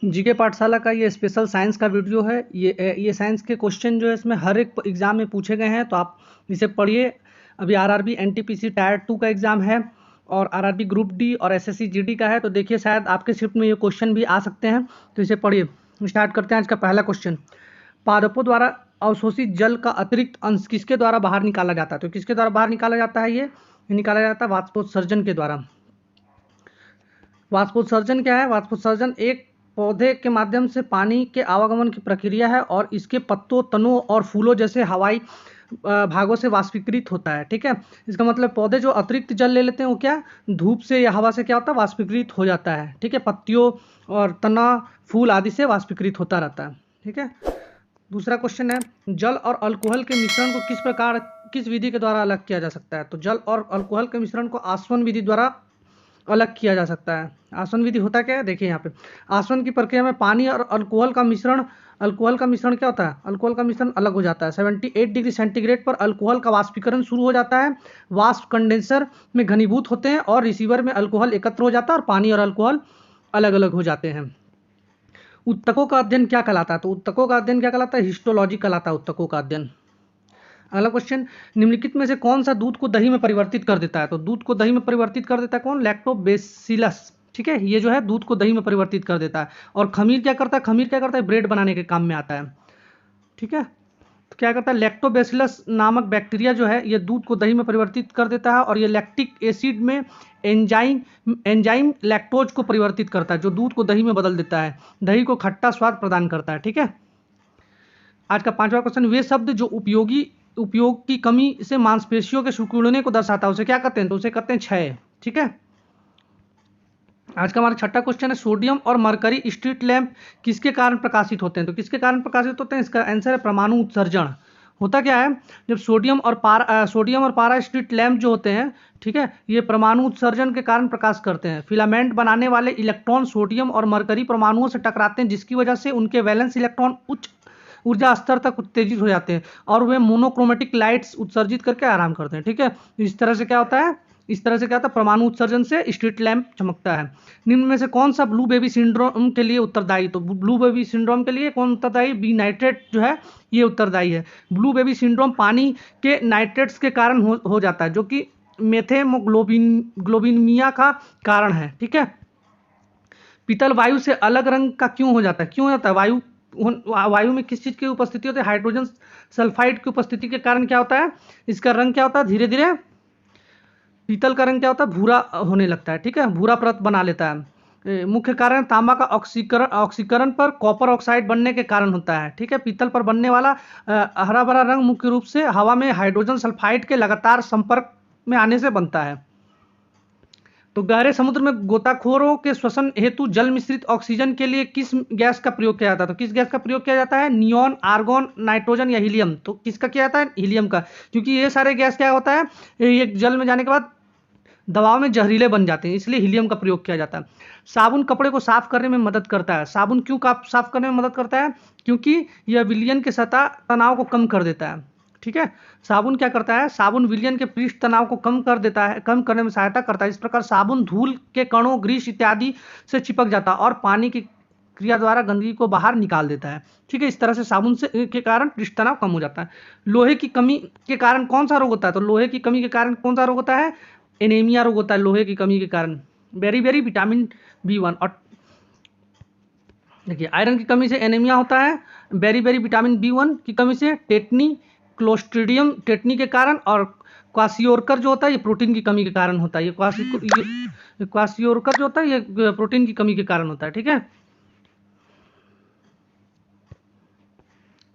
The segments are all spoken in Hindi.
जीके पाठशाला का ये स्पेशल साइंस का वीडियो है। ये साइंस के क्वेश्चन जो है इसमें हर एक एग्ज़ाम में पूछे गए हैं, तो आप इसे पढ़िए। अभी आरआरबी एनटीपीसी टायर 2 का एग्ज़ाम है और आरआरबी ग्रुप डी और एसएससी जीडी का है, तो देखिए शायद आपके शिफ्ट में ये क्वेश्चन भी आ सकते हैं, तो इसे पढ़िए। स्टार्ट करते हैं आज का पहला क्वेश्चन। पादपों द्वारा अवशोषित जल का अतिरिक्त अंश किसके द्वारा बाहर निकाला जाता है? तो किसके द्वारा बाहर निकाला जाता है? ये निकाला जाता है वाष्पोत्सर्जन के द्वारा। वाष्पोत्सर्जन क्या है? वाष्पोत्सर्जन एक पौधे के माध्यम से पानी के आवागमन की प्रक्रिया है और इसके पत्तों, तनों और फूलों जैसे हवाई भागों से वाष्पीकृत होता है। ठीक है, इसका मतलब पौधे जो अतिरिक्त जल ले लेते हैं वो क्या धूप से या हवा से क्या होता है? वाष्पीकृत हो जाता है। ठीक है, पत्तियों और तना, फूल आदि से वाष्पीकृत होता रहता है। ठीक है, दूसरा क्वेश्चन है, जल और अल्कोहल के मिश्रण को किस विधि के द्वारा अलग किया जा सकता है? तो जल और अल्कोहल के मिश्रण को आसवन विधि द्वारा अलग किया जा सकता है। आसवन विधि होता क्या है? देखिए यहाँ पे आसवन की प्रक्रिया में पानी और अल्कोहल का मिश्रण क्या होता है? अल्कोहल का मिश्रण अलग हो जाता है। 78 डिग्री सेंटीग्रेड पर अल्कोहल का वाष्पीकरण शुरू हो जाता है। वाष्प कंडेंसर में घनीभूत होते हैं और रिसीवर में अल्कोहल एकत्र हो जाता है और पानी और अल्कोहल अलग अलग हो जाते हैं। उत्तकों का अध्ययन क्या कहलाता है? तो उत्तकों का अध्ययन क्या कहलाता है? हिस्टोलॉजी कहलाता है उत्तकों का अध्ययन। अगला क्वेश्चन, निम्नलिखित में से कौन सा दूध को दही में परिवर्तित कर देता है? तो दूध को दही में परिवर्तित कर देता है कौन? लैक्टोबैसिलस। ठीक है, ये जो है दूध को दही में परिवर्तित कर देता है। और खमीर क्या करता है? खमीर क्या करता है? ब्रेड बनाने के काम में आता है। ठीक है, तो क्या करता है? लैक्टोबैसिलस नामक बैक्टीरिया जो है ये दूध को दही में परिवर्तित कर देता है और ये लैक्टिक एसिड में एंजाइम लैक्टोज को परिवर्तित करता है, जो दूध को दही में बदल देता है, दही को खट्टा स्वाद प्रदान करता है। ठीक है, आज का पांचवा क्वेश्चन, वे शब्द जो उपयोग की कमी से मांसपेशियों के सिकुड़ने को दर्शाता है उसे क्या कहते हैं? तो उसे कहते हैं क्षय। ठीक है, आज का हमारा छठा क्वेश्चन है, सोडियम और मरकरी स्ट्रीट लैंप किसके कारण प्रकाशित होते हैं? तो किसके कारण प्रकाशित होते हैं? इसका आंसर है परमाणु उत्सर्जन। होता क्या है, जब सोडियम और पारा स्ट्रीट लैंप जो होते हैं, ठीक है, ये परमाणु उत्सर्जन के कारण प्रकाश करते हैं। फिलामेंट बनाने वाले इलेक्ट्रॉन सोडियम और मरकरी परमाणुओं से टकराते हैं, जिसकी वजह से उनके वैलेंस इलेक्ट्रॉन उच्च ऊर्जा स्तर तक उत्तेजित हो जाते हैं और वे मोनोक्रोमेटिक लाइट्स उत्सर्जित करके आराम करते हैं। ठीक है, इस तरह से क्या होता है? परमाणु उत्सर्जन से स्ट्रीट लैंप चमकता है। निम्न में से कौन सा ब्लू बेबी सिंड्रोम के लिए उत्तरदायी? तो ब्लू बेबी सिंड्रोम के लिए कौन उत्तरदायी? बी नाइट्रेट जो है ये उत्तरदायी है। ब्लू बेबी सिंड्रोम पानी के नाइट्रेट्स के कारण हो जाता है, जो कि ग्लोबिनमिया का कारण है। ठीक है, पीतल वायु से अलग रंग का क्यों हो जाता है? क्यों हो जाता है? वायु में किस चीज की उपस्थिति होती है? हाइड्रोजन सल्फाइड की उपस्थिति के कारण क्या होता है? इसका रंग क्या होता है? धीरे धीरे पीतल का रंग क्या होता है? भूरा होने लगता है। ठीक है, भूरा परत बना लेता है। मुख्य कारण तांबा का ऑक्सीकरण पर कॉपर ऑक्साइड बनने के कारण होता है। ठीक है, पीतल पर बनने वाला हरा भरा रंग मुख्य रूप से हवा में हाइड्रोजन सल्फाइड के लगातार संपर्क में आने से बनता है। तो गहरे समुद्र में गोताखोरों के श्वसन हेतु जल मिश्रित ऑक्सीजन के लिए किस गैस का प्रयोग किया जाता है? तो किस गैस का प्रयोग किया जाता है? नियॉन, आर्गोन, नाइट्रोजन या हीलियम? तो किसका किया जाता है? हीलियम का, क्योंकि ये सारे गैस क्या होता है, ये जल में जाने के बाद दबाव में जहरीले बन जाते हैं, इसलिए हीलियम का प्रयोग किया जाता है। साबुन कपड़े को साफ करने में मदद करता है। साबुन क्यों साफ करने में मदद करता है? क्योंकि यह विलयन के सतह तनाव को कम कर देता है। ठीक है, साबुन क्या करता है? साबुन विलयन के पृष्ठ तनाव को कम कर देता है, कम करने में सहायता करता है। इस प्रकार साबुन धूल के कणों, ग्रीस इत्यादि से चिपक जाता है और पानी की क्रिया द्वारा गंदगी को बाहर निकाल देता है। ठीक है, इस तरह से साबुन से के कारण पृष्ठ तनाव कम हो जाता है। लोहे की कमी के कारण कौन सा रोग होता है? तो लोहे की कमी के कारण कौन सा रोग होता है? एनीमिया रोग होता है लोहे की कमी के कारण। बेरी बेरी विटामिन B1 और देखिए आयरन की कमी से एनीमिया होता है। बेरी बेरी विटामिन B1 की कमी से टेटनी, क्लोस्ट्रीडियम टेटनी के कारण, और क्वासियोरकर जो होता है ये प्रोटीन की कमी के कारण होता है। ये क्वासियोरकर जो होता है ये प्रोटीन की कमी के कारण होता है। ठीक है,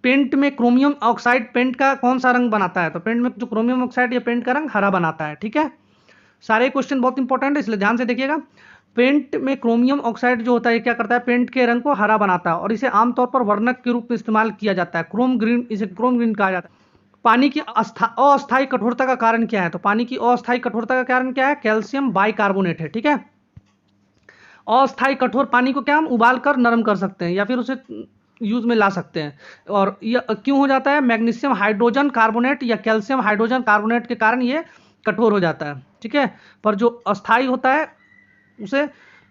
पेंट में क्रोमियम ऑक्साइड पेंट का कौन सा रंग बनाता है? तो पेंट में जो क्रोमियम ऑक्साइड या पेंट का रंग हरा बनाता है। ठीक है, सारे क्वेश्चन बहुत इंपॉर्टेंट है, इसलिए ध्यान से देखिएगा। पेंट में क्रोमियम ऑक्साइड जो होता है क्या करता है? पेंट के रंग को हरा बनाता है और इसे आमतौर पर वर्णक के रूप में इस्तेमाल किया जाता है। इसे क्रोम ग्रीन कहा जाता है। पानी की अस्थायी कठोरता का कारण क्या है? तो पानी की अस्थायी कठोरता का कारण क्या है? कैल्शियम बाइकार्बोनेट है। ठीक है, अस्थायी कठोर पानी को क्या हम उबाल कर नरम कर सकते हैं या फिर उसे यूज में ला सकते हैं। और यह क्यों हो जाता है? मैग्नीशियम हाइड्रोजन कार्बोनेट या कैल्शियम हाइड्रोजन कार्बोनेट के कारण ये कठोर हो जाता है। ठीक है, पर जो अस्थाई होता है उसे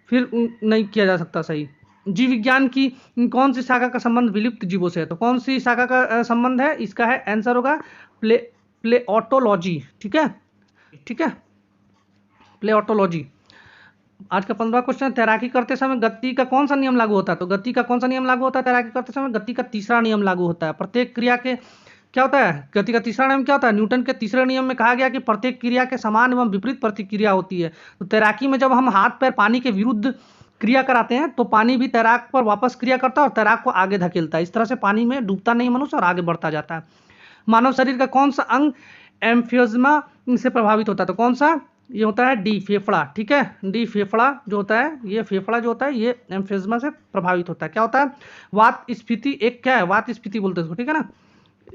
फिर नहीं किया जा सकता सही। जीव विज्ञान की कौन सी शाखा का संबंध विलुप्त जीवों से है? तो कौन सी शाखा का संबंध है? इसका है आंसर होगा प्लेओटोलॉजी। ठीक है, ठीक है, प्लेओटोलॉजी। आज का 15वां क्वेश्चन, तैराकी करते समय गति का कौन सा नियम लागू होता है? तो गति का कौन सा नियम लागू होता है तैराकी करते समय? गति का तीसरा नियम लागू होता है। प्रत्येक क्रिया के क्या होता है? गति का तीसरा नियम क्या होता है? न्यूटन के तीसरे नियम में कहा गया कि प्रत्येक क्रिया के समान एवं विपरीत प्रतिक्रिया होती है। तो तैराकी में जब हम हाथ पैर पानी के विरुद्ध क्रिया कराते हैं तो पानी भी तैराक पर वापस क्रिया करता है और तैराक को आगे धकेलता है। इस तरह से पानी में डूबता नहीं मनुष्य और आगे बढ़ता जाता है। मानव शरीर का कौन सा अंग एम्फियोज्मा से प्रभावित होता है? तो कौन सा? ये होता है डी, फेफड़ा। ठीक है, डी फेफड़ा जो होता है, ये फेफड़ा जो होता है ये एम्फियोज्मा से प्रभावित होता है। क्या होता है? वात स्फीति एक क्या है? वात स्फीति बोलते हैं इसको। ठीक है ना,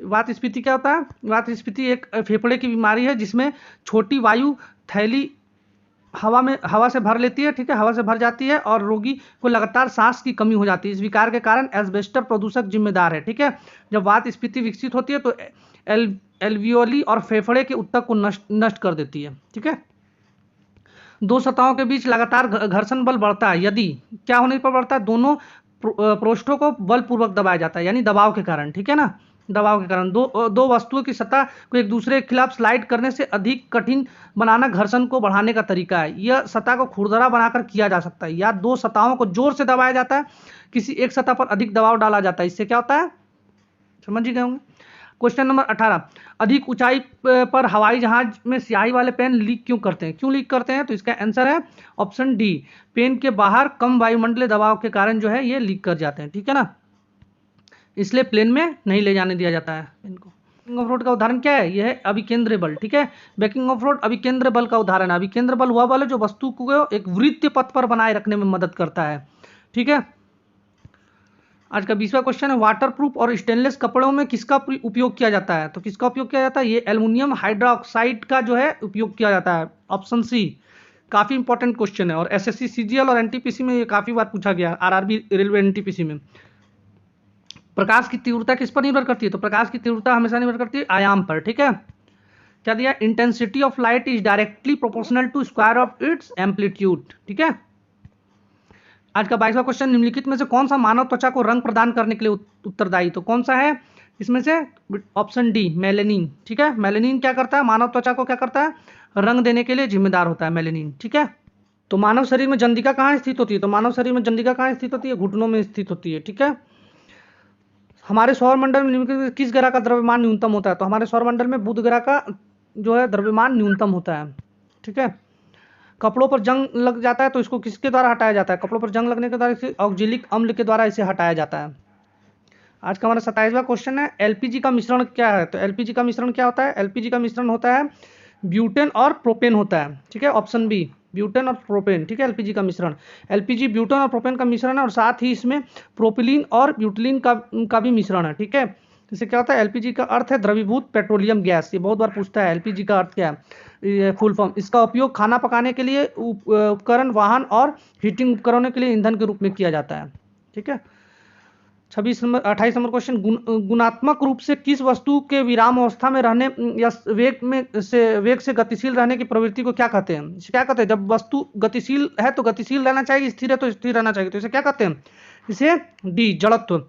वात स्फीति क्या होता है? वात स्फीति एक फेफड़े की बीमारी है जिसमें छोटी वायु थैली हवा से भर लेती है। ठीक है, हवा से भर जाती है और रोगी को लगातार सांस की कमी हो जाती है। इस विकार के कारण एस्बेस्टर प्रदूषक जिम्मेदार है। ठीक है, जब वात स्फीति विकसित होती है तो एल्वियोली और फेफड़े के ऊतक को नष्ट कर देती है। ठीक है, दो सतहों के बीच लगातार घर्षण बल बढ़ता है यदि क्या होने पर बढ़ता है? दोनों पृष्ठों को बलपूर्वक दबाया जाता है, यानी दबाव के कारण। ठीक है ना, दबाव के कारण दो वस्तुओं की सतह को एक दूसरे के खिलाफ स्लाइड करने से अधिक कठिन बनाना घर्षण को बढ़ाने का तरीका है। यह सतह को खुरदरा बनाकर किया जा सकता है, या दो सतहों को जोर से दबाया जाता है, किसी एक सतह पर अधिक दबाव डाला जाता है। इससे क्या होता है? समझ ही गए होंगे। क्वेश्चन नंबर 18, अधिक ऊंचाई पर हवाई जहाज में स्याही वाले पेन लीक क्यों करते हैं? क्यों लीक करते हैं? तो इसका आंसर है ऑप्शन डी, पेन के बाहर कम वायुमंडलीय दबाव के कारण जो है ये लीक कर जाते हैं। ठीक है ना, इसलिए प्लेन में नहीं ले जाने दिया जाता है इनको। बैकिंग ऑफ रोड का उदाहरण क्या है? यह है अभिकेंद्र बल। ठीक है, बैकिंग ऑफ रोड अभिकेंद्र बल का उदाहरण है। अभिकेंद्र बल वह बल है जो वस्तु को एक वृत्तीय पथ पर बनाए रखने में मदद करता है। ठीक है, आज का 20वां क्वेश्चन है, वाटरप्रूफ और स्टेनलेस कपड़ों में किसका उपयोग किया जाता है? तो किसका उपयोग किया जाता है? ये एल्युमिनियम हाइड्रोक्साइड का जो है उपयोग किया जाता है। ऑप्शन सी, काफी इंपॉर्टेंट क्वेश्चन है और एसएससी सीजीएल और एनटीपीसी में ये काफी बार पूछा गया, आरआरबी रेलवे एनटीपीसी में। प्रकाश की तीव्रता किस पर निर्भर करती है? तो प्रकाश की तीव्रता हमेशा निर्भर करती है आयाम पर। ठीक है, क्या दिया? Intensity of light is directly proportional to square of its amplitude. ठीक है, आज का 22वां क्वेश्चन, निम्नलिखित में से कौन सा मानव त्वचा को रंग प्रदान करने के लिए उत्तरदायी? तो कौन सा है इसमें से? Option D, melanin. ठीक है, मेलेनिन क्या करता है? मानव त्वचा को क्या करता है? रंग देने के लिए जिम्मेदार होता है मेलेनिन। ठीक है, तो मानव शरीर में जंदिका कहाँ स्थित होती है? तो मानव शरीर में जंदिका कहाँ स्थित होती है? घुटनों में स्थित होती है। ठीक है, हमारे सौरमंडल में निम्नलिखित किस ग्रह का द्रव्यमान न्यूनतम होता है? तो हमारे सौरमंडल में बुध ग्रह का जो है द्रव्यमान न्यूनतम होता है। ठीक है, कपड़ों पर जंग लग जाता है तो इसको किसके द्वारा हटाया जाता है? कपड़ों पर जंग लगने के द्वारा इसे ऑक्जेलिक अम्ल के द्वारा इसे हटाया जाता है। आज का हमारा 27वां क्वेश्चन है, एलपीजी का मिश्रण क्या है? तो एलपीजी का मिश्रण क्या होता है? एलपीजी का मिश्रण होता है ब्यूटेन और प्रोपेन होता है। ठीक है, ऑप्शन बी, ब्यूटेन और प्रोपेन। ठीक है, एलपीजी का मिश्रण, एलपीजी ब्यूटेन और प्रोपेन का मिश्रण है और साथ ही इसमें प्रोपिलीन और ब्यूटिलीन का भी मिश्रण है। ठीक है, इससे क्या होता है? एलपीजी का अर्थ है द्रवीभूत पेट्रोलियम गैस। ये बहुत बार पूछता है, एलपीजी का अर्थ क्या है? ये फुल फॉर्म। इसका उपयोग खाना पकाने के लिए, उपकरण, वाहन और हीटिंग उपकरणों के लिए ईंधन के रूप में किया जाता है। ठीक है, 28 नंबर क्वेश्चन, गुणात्मक रूप से किस वस्तु के विराम अवस्था में रहने या वेग से गतिशील रहने की प्रवृत्ति को क्या कहते हैं? इसे क्या कहते हैं? जब वस्तु गतिशील है तो गतिशील रहना चाहिए, स्थिर है तो स्थिर रहना चाहिए। तो इसे क्या कहते हैं? इसे डी, जड़त्व।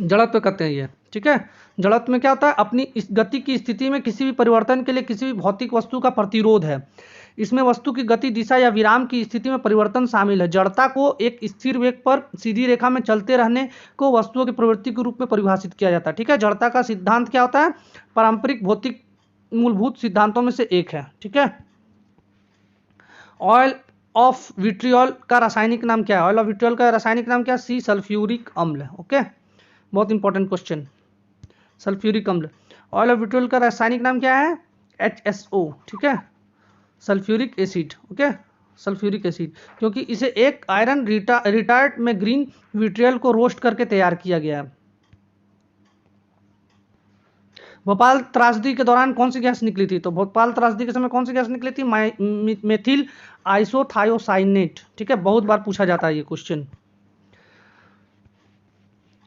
जड़त्व कहते हैं ये। ठीक है, जड़त्व में क्या होता है? अपनी इस गति की स्थिति में किसी भी परिवर्तन के लिए किसी भी भौतिक वस्तु का प्रतिरोध है। इसमें वस्तु की गति, दिशा या विराम की स्थिति में परिवर्तन शामिल है। जड़ता को एक स्थिर वेग पर सीधी रेखा में चलते रहने को वस्तुओं की प्रवृत्ति के रूप में परिभाषित किया जाता है। ठीक है, जड़ता का सिद्धांत क्या होता है? पारंपरिक भौतिक मूलभूत सिद्धांतों में से एक है। ठीक है, ऑयल ऑफ विट्रियोल का रासायनिक नाम क्या है? ऑयल ऑफ विट्रियोल का रासायनिक नाम क्या है? सी, सल्फ्यूरिक अम्ल। ओके, बहुत इंपॉर्टेंट क्वेश्चन, सल्फ्यूरिक अम्ल। ऑयल ऑफ विट्रियोल का रासायनिक नाम क्या है? HSO। ठीक है, sulphuric acid. Okay, sulphuric acid, क्योंकि इसे एक आयरन रिटार्ड में ग्रीन विट्रियल को रोस्ट करके तैयार किया गया है। भोपाल त्रासदी के दौरान कौन सी गैस निकली थी? तो भोपाल त्रासदी के समय कौन सी गैस निकली थी? Methyl isothiocyanate. ठीक है, बहुत बार पूछा जाता है ये क्वेश्चन।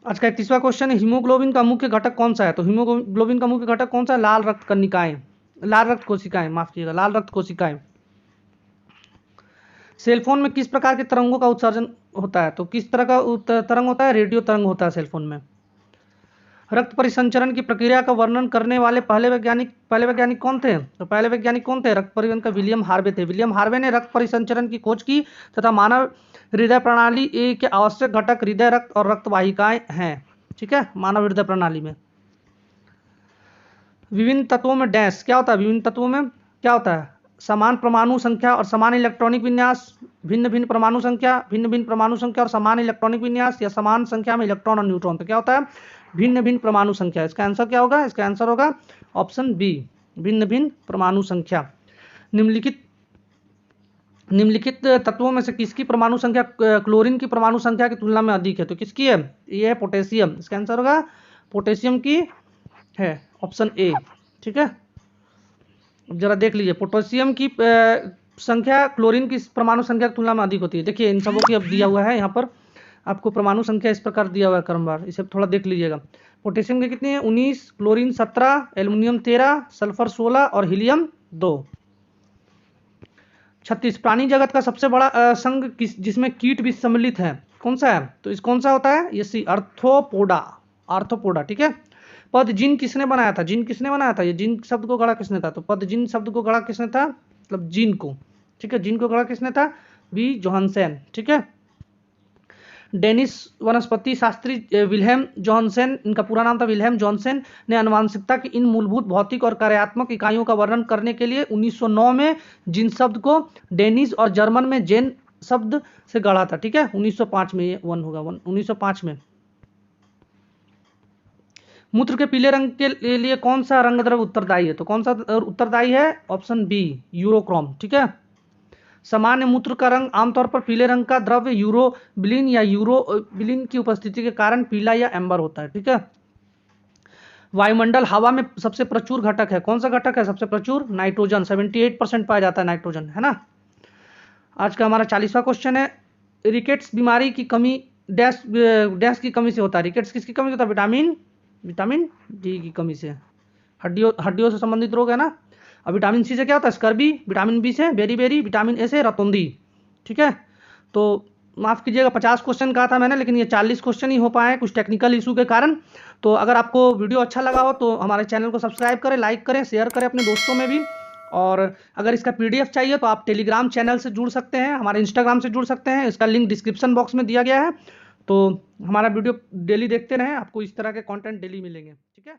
आज का 31वां क्वेश्चन है, हीमोग्लोबिन का मुख्य घटक कौन सा है? तो हीमोग्लोबिन का मुख्य घटक कौन सा है? लाल रक्त कणिकाएं, लाल रक्त कोशिकाएं, माफ कीजिएगा, लाल रक्त कोशिकाएं। सेलफोन में किस प्रकार के तरंगों का उत्सर्जन होता है? तो किस तरह का तरंग होता है? रेडियो तरंग होता है सेलफोन में। रक्त परिसंचरण की प्रक्रिया का वर्णन करने वाले पहले वैज्ञानिक कौन थे? तो पहले वैज्ञानिक कौन थे? रक्त परिवहन का विलियम हार्वे थे। विलियम हार्वे ने रक्त परिसंचरण की खोज की तथा मानव हृदय प्रणाली के आवश्यक घटक हृदय, रक्त और रक्त वाहिकाएं हैं। ठीक है, मानव हृदय प्रणाली में विभिन्न तत्वों में डैश क्या होता है? विभिन्न तत्वों में क्या होता है? समान परमाणु संख्या और समान इलेक्ट्रॉनिक विन्यास, भिन्न भिन्न परमाणु संख्या, भिन्न भिन्न परमाणु संख्या और समान इलेक्ट्रॉनिक विन्यास, या समान संख्या में इलेक्ट्रॉन और न्यूट्रॉन। तो क्या होता है? भिन्न भिन्न परमाणु संख्या। इसका आंसर क्या होगा? इसका आंसर होगा ऑप्शन बी, भिन्न भिन्न परमाणु संख्या। निम्नलिखित तत्वों में से किसकी परमाणु संख्या क्लोरीन की परमाणु संख्या की तुलना में अधिक है? तो किसकी है? ये है पोटेशियम। इसका आंसर होगा पोटेशियम की है, ऑप्शन ए। ठीक है, जरा देख लीजिए, पोटेशियम की संख्या क्लोरीन की परमाणु संख्या की तुलना में अधिक होती है। देखिए इन सबों की अब दिया हुआ है यहाँ पर आपको परमाणु संख्या इस प्रकार दिया हुआ है क्रमवार, इसे थोड़ा देख लीजिएगा। पोटेशियम की कितनी है? 19, क्लोरीन 17, एल्युमिनियम 13, सल्फर 16 और हीलियम 2। 36 प्राणी जगत का सबसे बड़ा संघ जिसमें कीट भी सम्मिलित है कौन सा है? तो इस कौन सा होता है? ये सी, आर्थ्रोपोडा। आर्थ्रोपोडा। ठीक है, पद जिन किसने बनाया था? जिन किसने बनाया था? ये जिन शब्द को गढ़ा किसने था? तो पद जिन शब्द को गढ़ा किसने था? मतलब जिन को। ठीक है, जिन को गढ़ा किसने था? बी जोहानसेन। ठीक है, डेनिश वनस्पति शास्त्री विल्हेम जॉनसन, इनका पूरा नाम था विल्हेम जॉनसन, ने आनुवंशिकता की इन मूलभूत भौतिक और कार्यात्मक इकाइयों का वर्णन करने के लिए 1909 में जिन शब्द को डेनिश और जर्मन में जेन शब्द से गढ़ा था। ठीक है, 1905 में, ये 1 होगा 1905 में। मूत्र के पीले रंग के लिए कौन सा रंग द्रव्य उत्तरदायी है? तो कौन सा उत्तरदायी है? Option B, urochrome. ठीक है, सामान्य मूत्र का रंग आमतौर पर पीले रंग का द्रव्य यूरोबिलिन या यूरोबिलिन की उपस्थिति के कारण पीला या एम्बर होता है। ठीक है, वायुमंडल हवा में सबसे प्रचुर घटक है कौन सा घटक है सबसे प्रचुर? नाइट्रोजन। 78% पाया जाता है नाइट्रोजन, है ना। आज का हमारा 40वां क्वेश्चन है, रिकेट्स बीमारी की कमी डैश की कमी से होता है? रिकेट्स किसकी कमी से होता है? विटामिन डी की कमी से। हड्डियों से संबंधित रोग है ना। और विटामिन सी से क्या होता है? स्कर्बी। विटामिन बी से बेरी, विटामिन ए से रतौंधी। ठीक है, तो माफ़ कीजिएगा 50 क्वेश्चन कहा था मैंने, लेकिन ये 40 क्वेश्चन ही हो पाए कुछ टेक्निकल इशू के कारण। तो अगर आपको वीडियो अच्छा लगा हो तो हमारे चैनल को सब्सक्राइब करें, लाइक करें, शेयर करें अपने दोस्तों में भी। और अगर इसका PDF चाहिए तो आप टेलीग्राम चैनल से जुड़ सकते हैं, हमारे इंस्टाग्राम से जुड़ सकते हैं, इसका लिंक डिस्क्रिप्शन बॉक्स में दिया गया है। तो हमारा वीडियो डेली देखते रहें, आपको इस तरह के कंटेंट डेली मिलेंगे। ठीक है।